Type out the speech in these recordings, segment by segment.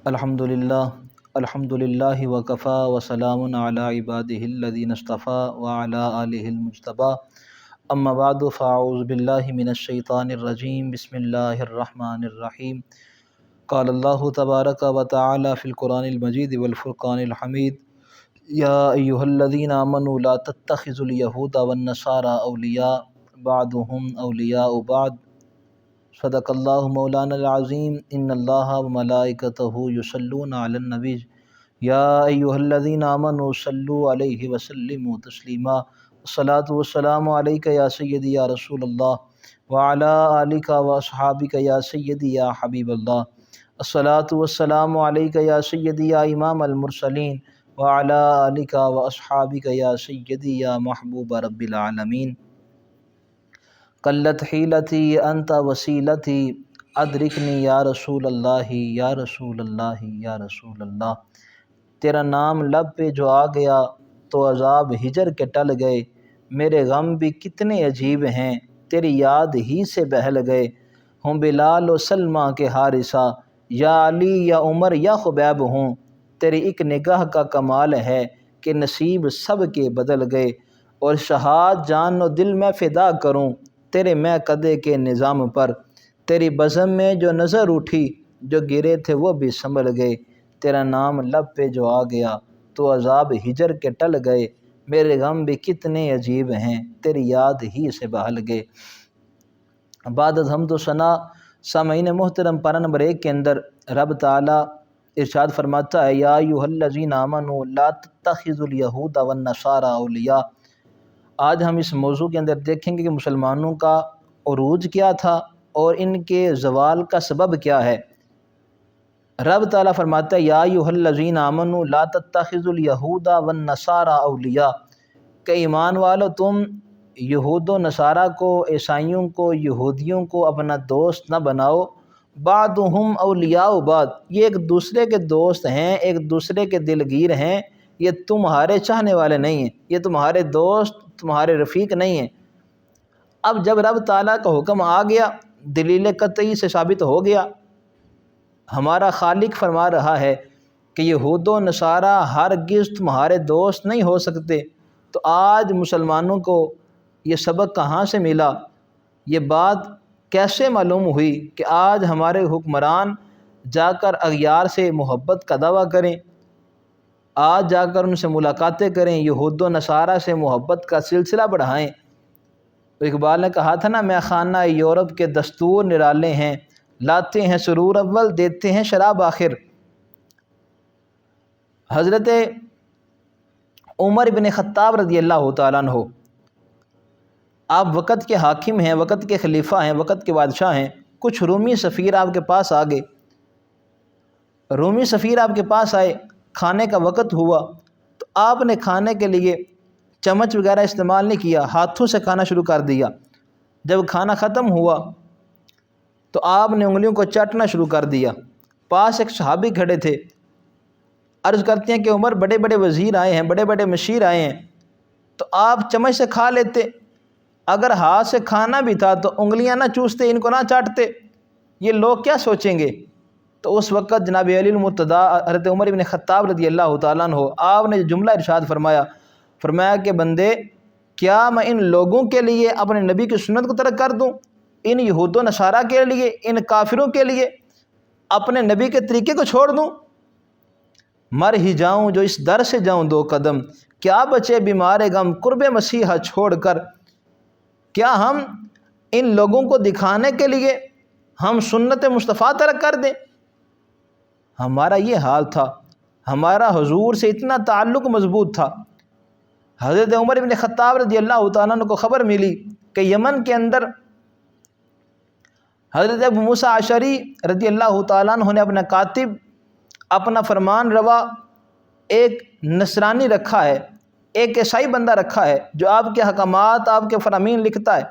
الحمدللہ وکفا وسلام علی عبادہ الذین اصطفیٰ وعلی آلہ المجتبیٰ اما بعد فاعوذ باللہ من الشیطان الرجیم بسم اللہ الرحمن الرحیم قال اللہ تبارک و تعالی فی القرآن المجید والفرقان الحمید یا ایہا الذین آمنوا لا تتخذوا الیہود والنصارى اولیاء بعضهم اولیاء بعض صدق اللہ مولانا العظیم ان اللہ وملائکتہ یصلون علی النبی یا ایہا الذین آمنوا صلوا علیہ وسلموا تسلیما الصلاۃ والسلام علیک یا سیدی یا رسول اللہ وعلی آلک واصحابک یا سیدی یا حبیب اللہ الصلاۃ والسلام علیک یا سیدی یا امام المرسلین وعلی آلک واصحابک یا سیدی یا محبوب رب العالمین قلت حیلتی انت وسیلتی ادرکنی یا رسول اللہ یا رسول اللہ یا رسول اللہ۔ تیرا نام لب پہ جو آ گیا تو عذاب ہجر کے ٹل گئے، میرے غم بھی کتنے عجیب ہیں تیری یاد ہی سے بہل گئے۔ ہوں بلال و سلمہ کے حارثہ، یا علی یا عمر یا خبیب ہوں، تیری ایک نگاہ کا کمال ہے کہ نصیب سب کے بدل گئے۔ اور شہاد جان و دل میں فدا کروں تیرے میں قدے کے نظام پر، تیری بزم میں جو نظر اٹھی جو گرے تھے وہ بھی سنبھل گئے۔ تیرا نام لب پہ جو آ گیا تو عذاب ہجر کے ٹل گئے، میرے غم بھی کتنے عجیب ہیں تیری یاد ہی سے بہل گئے۔ بعد از حمد و ثنا سامعین محترم، پارہ نمبر 1 کے اندر رب تعالیٰ ارشاد فرماتا ہے یا ایھا الذین آمنوا لا تتخذوا الیہود والنصارى اولیاء۔ آج ہم اس موضوع کے اندر دیکھیں گے کہ مسلمانوں کا عروج کیا تھا اور ان کے زوال کا سبب کیا ہے۔ رب تعالیٰ فرماتا ہے یا ایھا الذین آمنوا لا تتخذوا الیہود والنصارى اولیاء، کہ ایمان والو تم یہود و نصارہ کو، عیسائیوں کو، یہودیوں کو اپنا دوست نہ بناؤ۔ بعضهم اولیاء بعض، یہ ایک دوسرے کے دوست ہیں، ایک دوسرے کے دلگیر ہیں، یہ تمہارے چاہنے والے نہیں ہیں، یہ تمہارے دوست، تمہارے رفیق نہیں ہیں۔ اب جب رب تعالیٰ کا حکم آ گیا، دلیل قطعی سے ثابت ہو گیا، ہمارا خالق فرما رہا ہے کہ یہود و نصارہ ہرگز تمہارے دوست نہیں ہو سکتے، تو آج مسلمانوں کو یہ سبق کہاں سے ملا؟ یہ بات کیسے معلوم ہوئی کہ آج ہمارے حکمران جا کر اغیار سے محبت کا دعویٰ کریں، آج جا کر ان سے ملاقاتیں کریں، یہود و نصارہ سے محبت کا سلسلہ بڑھائیں؟ تو اقبال نے کہا تھا نا، میں خانہ یورپ کے دستور نرالے ہیں، لاتے ہیں سرور اول دیتے ہیں شراب آخر۔ حضرت عمر بن خطاب رضی اللہ تعالیٰ عنہ، آپ وقت کے حاکم ہیں، وقت کے خلیفہ ہیں، وقت کے بادشاہ ہیں۔ کچھ رومی سفیر آپ کے پاس آ گئے، رومی سفیر آپ کے پاس آئے، کھانے کا وقت ہوا تو آپ نے کھانے کے لیے چمچ وغیرہ استعمال نہیں کیا، ہاتھوں سے کھانا شروع کر دیا۔ جب کھانا ختم ہوا تو آپ نے انگلیوں کو چاٹنا شروع کر دیا۔ پاس ایک صحابی کھڑے تھے، عرض کرتے ہیں کہ عمر بڑے بڑے وزیر آئے ہیں، بڑے بڑے مشیر آئے ہیں، تو آپ چمچ سے کھا لیتے، اگر ہاتھ سے کھانا بھی تھا تو انگلیاں نہ چوستے، ان کو نہ چاٹتے، یہ لوگ کیا سوچیں گے؟ تو اس وقت جناب علی المرتضیٰ حضرت عمر بن خطاب رضی اللہ تعالیٰ عنہ، آپ نے جملہ ارشاد فرمایا کہ بندے، کیا میں ان لوگوں کے لیے اپنے نبی کی سنت کو ترک کر دوں؟ ان یہود و نصارہ کے لیے، ان کافروں کے لیے اپنے نبی کے طریقے کو چھوڑ دوں؟ مر ہی جاؤں جو اس در سے جاؤں 2 قدم، کیا بچے بیمار غم قرب مسیحا چھوڑ کر؟ کیا ہم ان لوگوں کو دکھانے کے لیے ہم سنت مصطفیٰ ترک کر دیں؟ ہمارا یہ حال تھا، ہمارا حضور سے اتنا تعلق مضبوط تھا۔ حضرت عمر بن خطاب رضی اللہ تعالیٰ عنہ کو خبر ملی کہ یمن کے اندر حضرت ابو موسیٰ اشعری رضی اللہ تعالیٰ عنہ نے اپنا کاتب، اپنا فرمان روا ایک نصرانی رکھا ہے، ایک عیسائی بندہ رکھا ہے جو آپ کے حکمات، آپ کے فرامین لکھتا ہے۔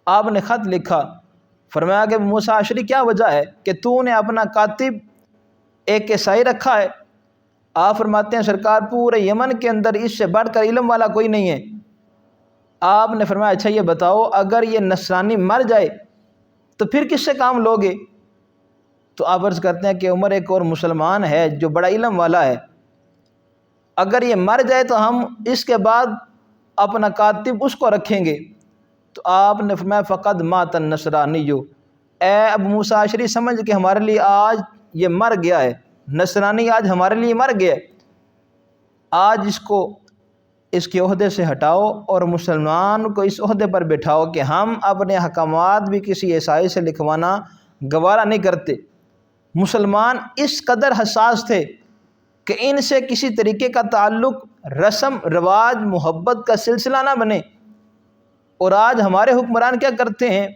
آپ نے خط لکھا، فرمایا کہ ابو موسیٰ اشعری کیا وجہ ہے کہ تو نے اپنا کاتب ایک عیسائی رکھا ہے؟ آپ فرماتے ہیں سرکار پورے یمن کے اندر اس سے بڑھ کر علم والا کوئی نہیں ہے۔ آپ نے فرمایا اچھا یہ بتاؤ، اگر یہ نصرانی مر جائے تو پھر کس سے کام لوگے؟ تو آپ عرض کرتے ہیں کہ عمر ایک اور مسلمان ہے جو بڑا علم والا ہے، اگر یہ مر جائے تو ہم اس کے بعد اپنا کاتب اس کو رکھیں گے۔ تو آپ نے فرمایا فقد مات النصرانی، اے ابو موسیٰ اشعری سمجھ کہ ہمارے لیے آج یہ مر گیا ہے، نصرانی آج ہمارے لیے مر گیا ہے، آج اس کے عہدے سے ہٹاؤ اور مسلمان کو اس عہدے پر بٹھاؤ کہ ہم اپنے احکامات بھی کسی عیسائی سے لکھوانا گوارا نہیں کرتے۔ مسلمان اس قدر حساس تھے کہ ان سے کسی طریقے کا تعلق رسم رواج محبت کا سلسلہ نہ بنے، اور آج ہمارے حکمران کیا کرتے ہیں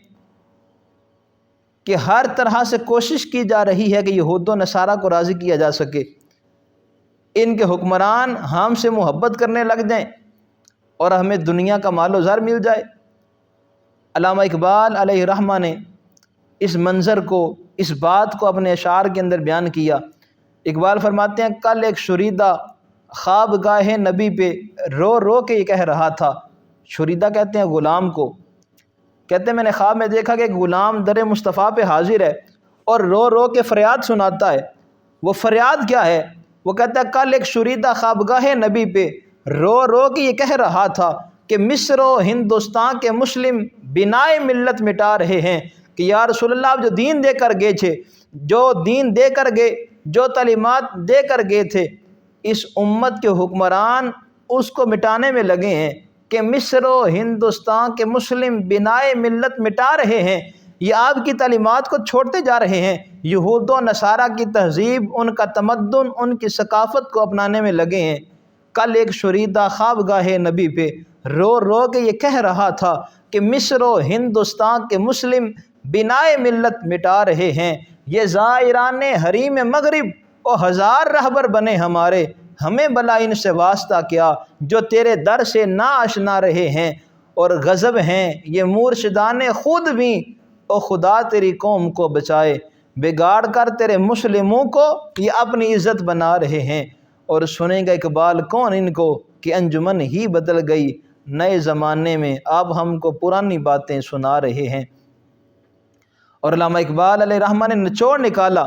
کہ ہر طرح سے کوشش کی جا رہی ہے کہ یہود و نصارہ کو راضی کیا جا سکے، ان کے حکمران ہم سے محبت کرنے لگ جائیں اور ہمیں دنیا کا مال و زر مل جائے۔ علامہ اقبال علیہ رحمہ نے اس منظر کو، اس بات کو اپنے اشعار کے اندر بیان کیا۔ اقبال فرماتے ہیں کل ایک شریدہ خواب گاہ نبی پہ رو رو کے یہ کہہ رہا تھا، شریدہ کہتے ہیں غلام کو، کہتے ہیں میں نے خواب میں دیکھا کہ ایک غلام در مصطفیٰ پہ حاضر ہے اور رو رو کے فریاد سناتا ہے۔ وہ فریاد کیا ہے؟ وہ کہتا ہے کل ایک شریدہ خوابگاہ نبی پہ رو رو کے یہ کہہ رہا تھا کہ مصر و ہندوستان کے مسلم بنائے ملت مٹا رہے ہیں، کہ یا رسول اللہ آپ جو دین دے کر گئے تھے، جو دین دے کر گئے، جو تعلیمات دے کر گئے تھے، اس امت کے حکمران اس کو مٹانے میں لگے ہیں کہ مصر و ہندوستان کے مسلم بنائے ملت مٹا رہے ہیں، یہ آپ کی تعلیمات کو چھوڑتے جا رہے ہیں، یہود و نصارہ کی تہذیب، ان کا تمدن، ان کی ثقافت کو اپنانے میں لگے ہیں۔ کل ایک شریدہ خوابگاہ نبی پہ رو رو کے یہ کہہ رہا تھا کہ مصر و ہندوستان کے مسلم بنائے ملت مٹا رہے ہیں، یہ زائران حریم مغرب او ہزار رہبر بنے ہمارے، ہمیں بلا ان سے واسطہ کیا جو تیرے در سے نا آشنا رہے ہیں، اور غضب ہیں یہ مرشدان خود بھی او خدا تیری قوم کو بچائے، بگاڑ کر تیرے مسلموں کو یہ اپنی عزت بنا رہے ہیں۔ اور سنیں گا اقبال کون ان کو کہ انجمن ہی بدل گئی، نئے زمانے میں آپ ہم کو پرانی باتیں سنا رہے ہیں۔ اور علامہ اقبال علیہ رحمہ نے نچوڑ نکالا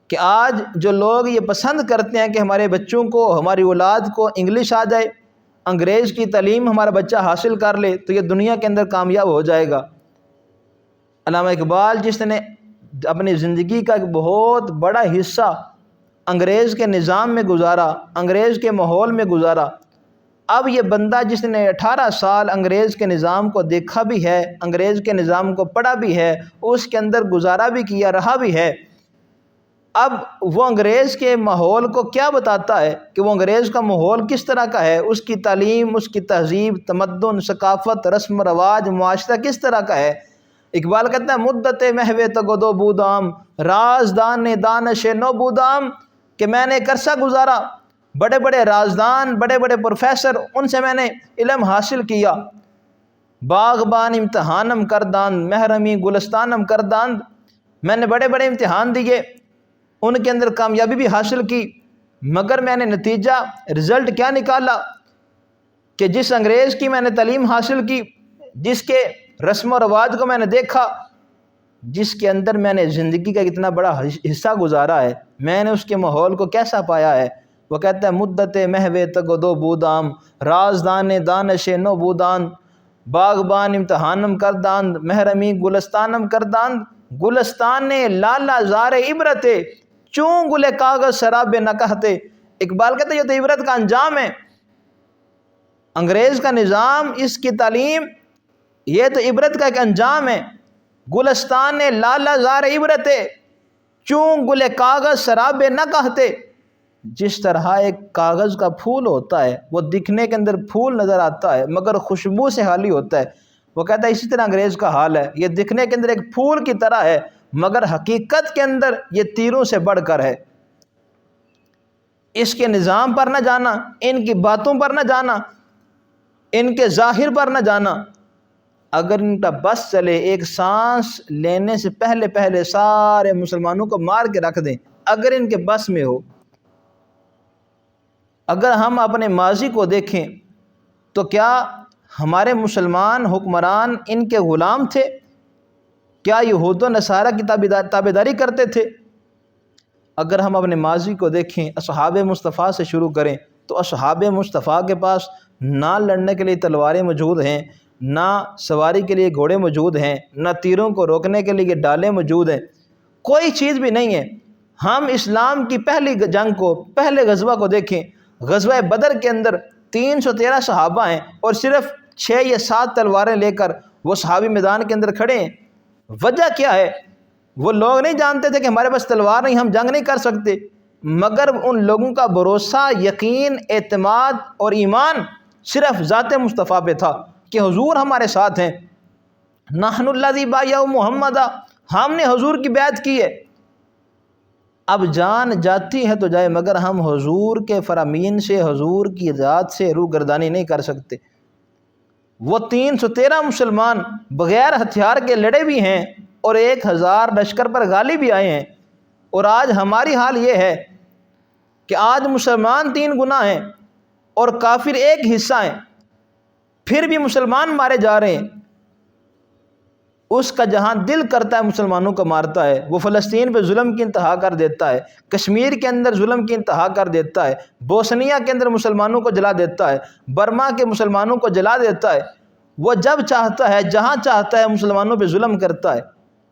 کہ آج جو لوگ یہ پسند کرتے ہیں کہ ہمارے بچوں کو، ہماری اولاد کو انگلش آ جائے، انگریز کی تعلیم ہمارا بچہ حاصل کر لے تو یہ دنیا کے اندر کامیاب ہو جائے گا۔ علامہ اقبال جس نے اپنی زندگی کا ایک بہت بڑا حصہ انگریز کے نظام میں گزارا، انگریز کے ماحول میں گزارا، اب یہ بندہ جس نے 18 سال انگریز کے نظام کو دیکھا بھی ہے، انگریز کے نظام کو پڑھا بھی ہے، اس کے اندر گزارا بھی کیا، رہا بھی ہے، اب وہ انگریز کے ماحول کو کیا بتاتا ہے کہ وہ انگریز کا ماحول کس طرح کا ہے، اس کی تعلیم، اس کی تہذیب، تمدن، ثقافت، رسم و رواج، معاشرہ کس طرح کا ہے۔ اقبال کہتا ہے مدت محو تگدو بودام رازدان دانش نو بودام، کہ میں نے ایک عرصہ گزارا، بڑے بڑے رازدان، بڑے بڑے پروفیسر، ان سے میں نے علم حاصل کیا، باغبان امتحانم کرداند محرمی گلستانم کرداند، میں نے بڑے بڑے امتحان دیے، ان کے اندر کامیابی بھی حاصل کی، مگر میں نے نتیجہ رزلٹ کیا نکالا کہ جس انگریز کی میں نے تعلیم حاصل کی، جس کے رسم و رواج کو میں نے دیکھا، جس کے اندر میں نے زندگی کا اتنا بڑا حصہ گزارا ہے، میں نے اس کے ماحول کو کیسا پایا ہے۔ وہ کہتا ہے مدت محو تگدو بودام رازدان دانش نو بودان، باغبان امتحانم کرداند محرمی گلستانم کرداند، گلستان لالا زار عبرت چوں گل کاغذ شراب نہ کہتے۔ اقبال کہتے ہیں یہ تو عبرت کا انجام ہے، انگریز کا نظام، اس کی تعلیم، یہ تو عبرت کا ایک انجام ہے۔ گلستان لالا زار عبرت چوں گل کاغذ شراب نہ کہتے، جس طرح ایک کاغذ کا پھول ہوتا ہے، وہ دکھنے کے اندر پھول نظر آتا ہے مگر خوشبو سے خالی ہوتا ہے، وہ کہتا ہے اسی طرح انگریز کا حال ہے، یہ دکھنے کے اندر ایک پھول کی طرح ہے مگر حقیقت کے اندر یہ تیروں سے بڑھ کر ہے۔ اس کے نظام پر نہ جانا، ان کی باتوں پر نہ جانا، ان کے ظاہر پر نہ جانا، اگر ان کا بس چلے ایک سانس لینے سے پہلے پہلے سارے مسلمانوں کو مار کے رکھ دیں، اگر ان کے بس میں ہو۔ اگر ہم اپنے ماضی کو دیکھیں تو کیا ہمارے مسلمان حکمران ان کے غلام تھے؟ کیا یہود و نصارہ کی تابعداری کرتے تھے؟ اگر ہم اپنے ماضی کو دیکھیں، اصحاب مصطفیٰ سے شروع کریں تو اصحاب مصطفیٰ کے پاس نہ لڑنے کے لیے تلواریں موجود ہیں، نہ سواری کے لیے گھوڑے موجود ہیں، نہ تیروں کو روکنے کے لیے ڈالیں موجود ہیں، کوئی چیز بھی نہیں ہے۔ ہم اسلام کی پہلی جنگ کو، پہلے غزوہ کو دیکھیں، غزوہ بدر کے اندر 313 صحابہ ہیں اور صرف 6 یا 7 تلواریں لے کر وہ صحابی میدان کے اندر کھڑے ہیں۔ وجہ کیا ہے؟ وہ لوگ نہیں جانتے تھے کہ ہمارے پاس تلوار نہیں، ہم جنگ نہیں کر سکتے، مگر ان لوگوں کا بھروسہ، یقین، اعتماد اور ایمان صرف ذات مصطفیٰ پہ تھا کہ حضور ہمارے ساتھ ہیں۔ نحن الذی بایعوا محمد، ہم نے حضور کی بیعت کی ہے۔ اب جان جاتی ہے تو جائے، مگر ہم حضور کے فرامین سے، حضور کی ذات سے روگردانی نہیں کر سکتے۔ وہ 313 مسلمان بغیر ہتھیار کے لڑے بھی ہیں اور 1000 لشکر پر غالب بھی آئے ہیں، اور آج ہماری حال یہ ہے کہ آج مسلمان 3 گنا ہیں اور کافر 1 حصہ ہیں، پھر بھی مسلمان مارے جا رہے ہیں۔ اس کا جہاں دل کرتا ہے مسلمانوں کو مارتا ہے، وہ فلسطین پہ ظلم کی انتہا کر دیتا ہے، کشمیر کے اندر ظلم کی انتہا کر دیتا ہے، بوسنیا کے اندر مسلمانوں کو جلا دیتا ہے، برما کے مسلمانوں کو جلا دیتا ہے۔ وہ جب چاہتا ہے، جہاں چاہتا ہے، مسلمانوں پہ ظلم کرتا ہے۔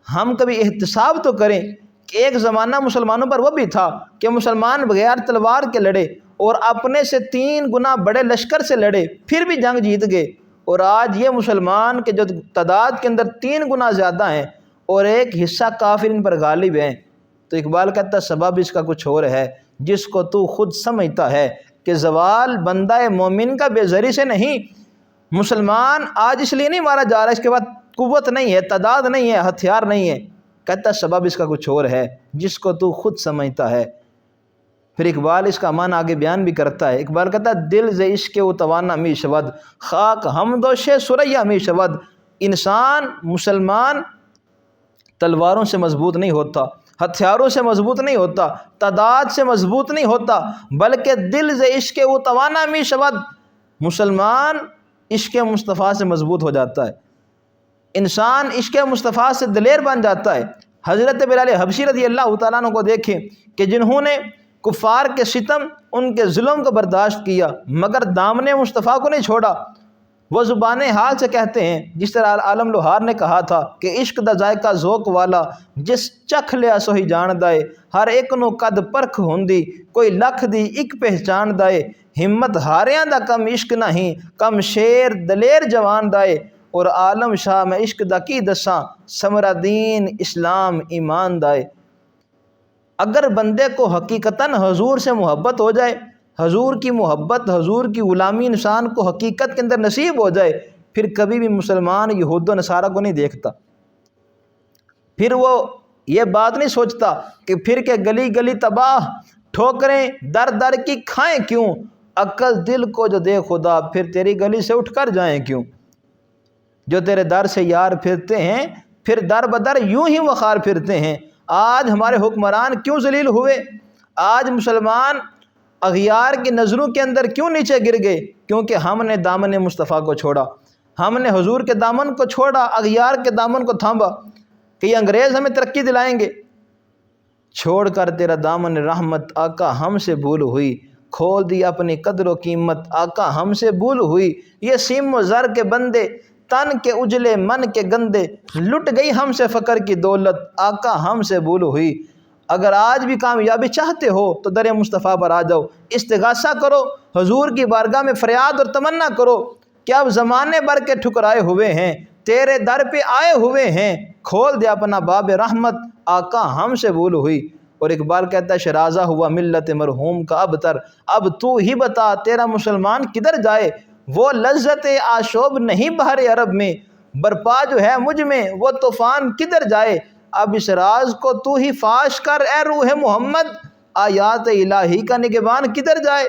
ہم کبھی احتساب تو کریں کہ ایک زمانہ مسلمانوں پر وہ بھی تھا کہ مسلمان بغیر تلوار کے لڑے اور اپنے سے 3 گنا بڑے لشکر سے لڑے، پھر بھی جنگ جیت گئے، اور آج یہ مسلمان کے جو تعداد کے اندر 3 گنا زیادہ ہیں اور 1 حصہ کافر ان پر غالب ہیں۔ تو اقبال کہتا ہے سبب اس کا کچھ اور ہے، جس کو تو خود سمجھتا ہے کہ زوال بندہ مومن کا بے زری سے نہیں۔ مسلمان آج اس لیے نہیں مارا جا رہا، اس کے بعد قوت نہیں ہے، تعداد نہیں ہے، ہتھیار نہیں ہے۔ کہتا ہے سبب اس کا کچھ اور ہے، جس کو تو خود سمجھتا ہے۔ پھر اقبال اس کا معنی آگے بیان بھی کرتا ہے۔ اقبال کہتا ہے دل ز عشق و توانا می شود، خاک حمدوش سریا می شود۔ انسان، مسلمان تلواروں سے مضبوط نہیں ہوتا، ہتھیاروں سے مضبوط نہیں ہوتا، تعداد سے مضبوط نہیں ہوتا، بلکہ دل ز عشق و توانا می شود، مسلمان عشق مصطفیٰ سے مضبوط ہو جاتا ہے، انسان عشق مصطفیٰ سے دلیر بن جاتا ہے۔ حضرت بلال حبشی رضی اللہ تعالیٰ عنہ کو دیکھیں کہ جنہوں نے کفار کے ستم، ان کے ظلم کو برداشت کیا، مگر دامن مصطفیٰ کو نہیں چھوڑا۔ وہ زبان حال سے کہتے ہیں، جس طرح عالم لوہار نے کہا تھا کہ عشق دا ذائقہ ذوق والا، جس چکھ لیا سو ہی جان دائے، ہر ایک نو قد پرکھ ہوندی، کوئی لکھ دی ایک پہچان دائے، ہمت ہاریاں دا کم عشق نہیں، کم شیر دلیر جوان دائے، اور عالم شاہ میں عشق دا کی دساں، ثمرہ دین اسلام ایمان دائے۔ اگر بندے کو حقیقتاً حضور سے محبت ہو جائے، حضور کی محبت، حضور کی غلامی انسان کو حقیقت کے اندر نصیب ہو جائے، پھر کبھی بھی مسلمان یہود و نصارہ کو نہیں دیکھتا، پھر وہ یہ بات نہیں سوچتا کہ پھر کے گلی گلی تباہ، ٹھوکریں در در کی کھائیں کیوں، عقل دل کو جو دے خدا، پھر تیری گلی سے اٹھ کر جائیں کیوں۔ جو تیرے در سے یار پھرتے ہیں، پھر در بدر یوں ہی وقار پھرتے ہیں۔ آج ہمارے حکمران کیوں ذلیل ہوئے؟ آج مسلمان اغیار کی نظروں کے اندر کیوں نیچے گر گئے؟ کیونکہ ہم نے دامن مصطفیٰ کو چھوڑا، ہم نے حضور کے دامن کو چھوڑا، اغیار کے دامن کو تھامبا کہ یہ انگریز ہمیں ترقی دلائیں گے۔ چھوڑ کر تیرا دامن رحمت آقا ہم سے بھول ہوئی، کھول دی اپنی قدر و قیمت آقا ہم سے بھول ہوئی۔ یہ سیم و زر کے بندے، تن کے اجلے من کے گندے، لٹ گئی ہم سے فقر کی دولت آقا ہم سے بھول ہوئی۔ اگر آج بھی کامیابی چاہتے ہو تو در مصطفیٰ پر آ جاؤ، استغاثہ کرو، حضور کی بارگاہ میں فریاد اور تمنا کرو کہ اب زمانے بھر کے ٹھکرائے ہوئے ہیں، تیرے در پہ آئے ہوئے ہیں، کھول دے اپنا باب رحمت آقا ہم سے بھول ہوئی۔ اور اقبال کہتا ہے شرازہ ہوا ملت مرحوم کا ابتر، اب تو ہی بتا تیرا مسلمان کدھر جائے، وہ لذت آشوب نہیں بحر عرب میں، برپا جو ہے مجھ میں وہ طوفان کدھر جائے، اب اس راز کو تو ہی فاش کر اے روح محمد، آیات الہی کا نگبان کدھر جائے۔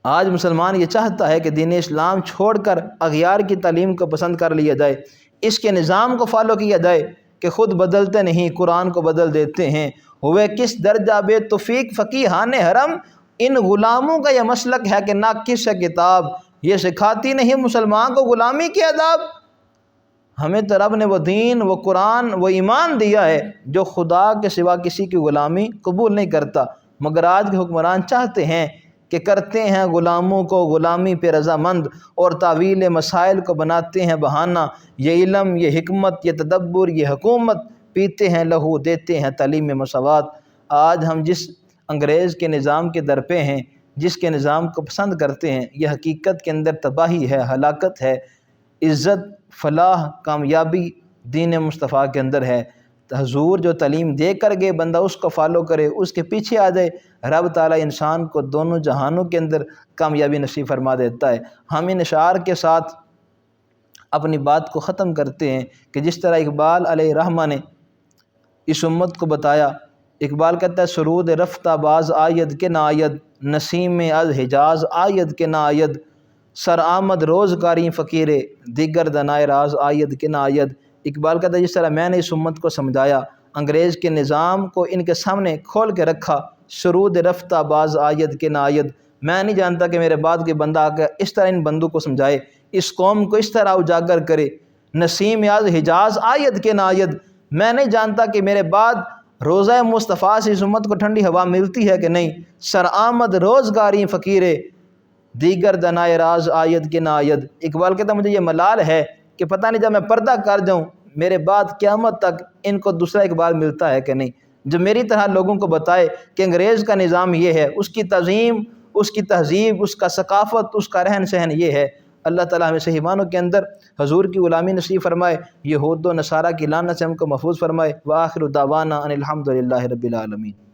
آج مسلمان یہ چاہتا ہے کہ دین اسلام چھوڑ کر اغیار کی تعلیم کو پسند کر لیا جائے، اس کے نظام کو فالو کیا جائے کہ خود بدلتے نہیں قرآن کو بدل دیتے ہیں۔ ہوئے کس درجہ بے توفیق فقیہان حرم، ان غلاموں کا یہ مسلک ہے کہ ناقص ہے کتاب، یہ سکھاتی نہیں مسلمان کو غلامی کے آداب۔ ہمیں تو رب نے وہ دین، وہ قرآن، وہ ایمان دیا ہے جو خدا کے سوا کسی کی غلامی قبول نہیں کرتا، مگر آج کے حکمران چاہتے ہیں کہ کرتے ہیں غلاموں کو غلامی پہ رضامند اور تعویل مسائل کو بناتے ہیں بہانہ۔ یہ علم، یہ حکمت، یہ تدبر، یہ حکومت، پیتے ہیں لہو دیتے ہیں تعلیم مساوات۔ آج ہم جس انگریز کے نظام کے در پہ ہیں، جس کے نظام کو پسند کرتے ہیں، یہ حقیقت کے اندر تباہی ہے، ہلاکت ہے۔ عزت، فلاح، کامیابی دین مصطفیٰ کے اندر ہے۔ حضور جو تعلیم دے کر گئے، بندہ اس کو فالو کرے، اس کے پیچھے آ جائے، رب تعالیٰ انسان کو دونوں جہانوں کے اندر کامیابی نصیب فرما دیتا ہے۔ ہم ان اشعار کے ساتھ اپنی بات کو ختم کرتے ہیں کہ جس طرح اقبال علیہ رحمہ نے اس امت کو بتایا، اقبال کہتا ہے سرود رفتہ باز آید کے نہ آید، نسیم از حجاز آید کے نہ آید، سر آمد روزگاری فقیرے دیگر دنائے راز آید کے نہ آید۔ اقبال کہتا ہے جس طرح میں نے اس امت کو سمجھایا، انگریز کے نظام کو ان کے سامنے کھول کے رکھا، سرود رفتہ باز آید کے نہ آید، میں نہیں جانتا کہ میرے بعد کوئی بندہ آ کے اس طرح ان بندوں کو سمجھائے، اس قوم کو اس طرح اجاگر کرے۔ نسیم از حجاز آید کے نہ آید، میں نہیں جانتا کہ میرے بعد روزہ مصطفیٰ سے اس امت کو ٹھنڈی ہوا ملتی ہے کہ نہیں۔ سر آمد روزگاری فقیرے دیگر دنائے راز آید کے نہ آید۔ اقبال کہتا مجھے یہ ملال ہے کہ پتہ نہیں جب میں پردہ کر جاؤں میرے بعد قیامت تک ان کو دوسرا اقبال ملتا ہے کہ نہیں، جو میری طرح لوگوں کو بتائے کہ انگریز کا نظام یہ ہے، اس کی تعظیم، اس کی تہذیب، اس کا ثقافت، اس کا رہن سہن یہ ہے۔ اللہ تعالیٰ ہمیں صحیح معنوں کے اندر حضور کی غلامی نصیب فرمائے، یہود و نصارہ کی لعنت سے ہم کو محفوظ فرمائے۔ وآخر دعوانا ان الحمد للہ رب العالمین۔